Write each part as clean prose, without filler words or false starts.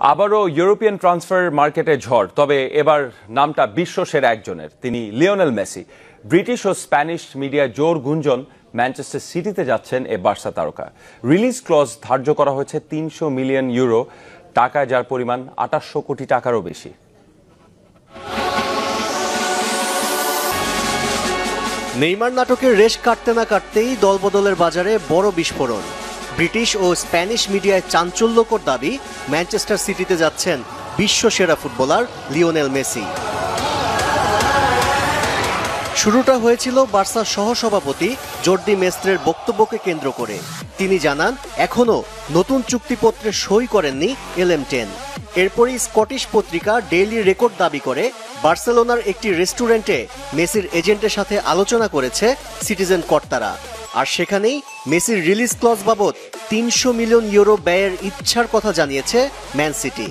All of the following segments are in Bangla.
আবারও ইউরোপিয়ান ট্রান্সফার মার্কেটে ঝড়, তবে এবার নামটা বিশ্বসেরা একজনের। তিনি লিওনেল মেসি। ব্রিটিশ ও স্প্যানিশ মিডিয়ায় জোর গুঞ্জন ম্যানচেস্টার সিটিতে যাচ্ছেন এ বার্সা তারকা। রিলিজ ক্লজ ধার্য করা হয়েছে ৩০০ মিলিয়ন ইউরো টাকায়, যার পরিমাণ ২৮০০ কোটি টাকারও বেশি। নেইমার নাটকের রেশ কাটতে না কাটতেই দলবদলের বাজারে বড় বিস্ফোরণ। ব্রিটিশ ও স্প্যানিশ মিডিয়ায় চাঞ্চল্যকর দাবি ম্যানচেস্টার সিটিতে যাচ্ছেন বিশ্বসেরা ফুটবলার লিওনেল মেসি। শুরুটা হয়েছিল বার্সার সহসভাপতি জর্ডি মেস্ত্রের বক্তব্যকে কেন্দ্র করে। তিনি জানান এখনও নতুন চুক্তিপত্রে সই করেননি LM10। এরপরই স্কটিশ পত্রিকা ডেইলি রেকর্ড দাবি করে বার্সেলোনার একটি রেস্টুরেন্টে মেসির এজেন্টের সাথে আলোচনা করেছে সিটিজেন কর্তারা। আর সেখানেই মেসির রিলিজ ক্লজ বাবদ ৩০০ মিলিয়ন ইউরো ব্যয়ের ইচ্ছার কথা জানিয়েছে ম্যান সিটি।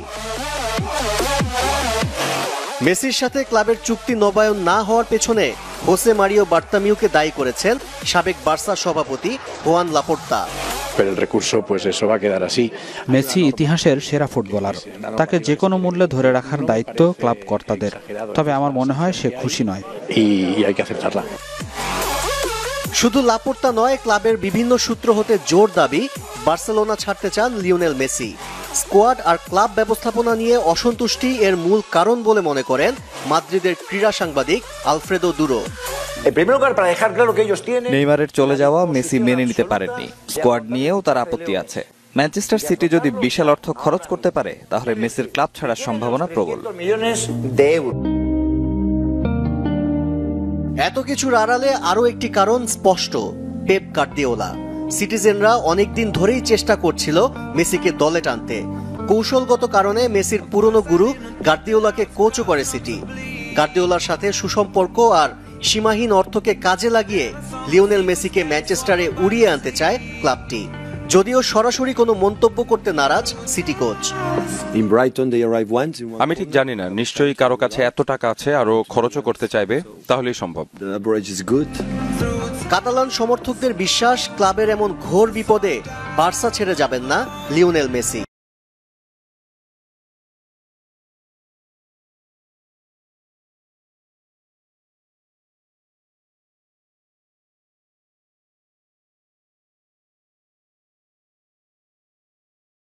মেসির সাথে ক্লাবের চুক্তি নবায়ন না হওয়ার পেছনে হোসে মারিও বার্তামিউকে দায়ী করেছেন সাবেক বার্সা সভাপতি হুয়ান লাপোর্তা। মেসি ইতিহাসের সেরা ফুটবলার, তাকে যে কোনো মূল্যে ধরে রাখার দায়িত্ব ক্লাব কর্তাদের। তবে আমার মনে হয় সে খুশি নয়। শুধু লাপোর্তা নয়, ক্লাবের বিভিন্ন সূত্র হতে জোর দাবি বার্সেলোনা ছাড়তে চান লিওনেল মেসি। স্কোয়াড আর ক্লাব ব্যবস্থাপনা নিয়ে অসন্তুষ্টি এর মূল কারণ বলে মনে করেন মাদ্রিদের ক্রীড়া সাংবাদিক আলফ্রেদো দুরো। নেইমারের চলে যাওয়া মেসি মেনে নিতে পারেননি। স্কোয়াড নিয়েও তার আপত্তি আছে। ম্যানচেস্টার সিটি যদি বিশাল অর্থ খরচ করতে পারে তাহলে মেসির ক্লাব ছাড়ার সম্ভাবনা প্রবল। এত কিছুর আড়ালে আরও একটি কারণ স্পষ্ট, পেপ গার্দিওলা। সিটিজেনরা অনেকদিন ধরেই চেষ্টা করছিল মেসিকে দলে টানতে। কৌশলগত কারণে মেসির পুরনো গুরু গার্দিওলাকে কোচও করে সিটি। গার্দিওলার সাথে সুসম্পর্ক আর সীমাহীন অর্থকে কাজে লাগিয়ে লিওনেল মেসিকে ম্যানচেস্টারে উড়িয়ে আনতে চায় ক্লাবটি, যদিও সরাসরি কোনো মন্তব্য করতে নারাজ সিটি কোচ। আমি ঠিক জানি না, নিশ্চয়ই কারো কাছে এত টাকা আছে, আরো খরচও করতে চাইবে, তাহলেই সম্ভব। কাতালান সমর্থকদের বিশ্বাস ক্লাবের এমন ঘোর বিপদে বার্সা ছেড়ে যাবেন না লিওনেল মেসি।